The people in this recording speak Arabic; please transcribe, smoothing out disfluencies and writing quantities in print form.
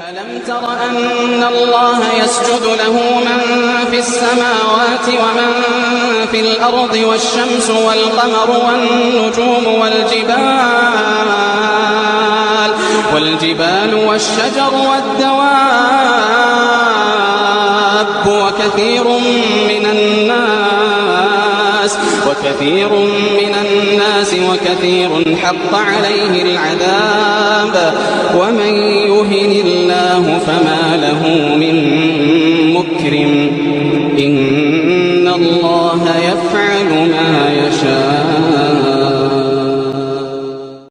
ألم تر أن الله يسجد له من في السماوات ومن في الأرض والشمس والقمر والنجوم والجبال والشجر والدواب وكثير حق عليه العذاب ومن يهن الله فما له من مكرم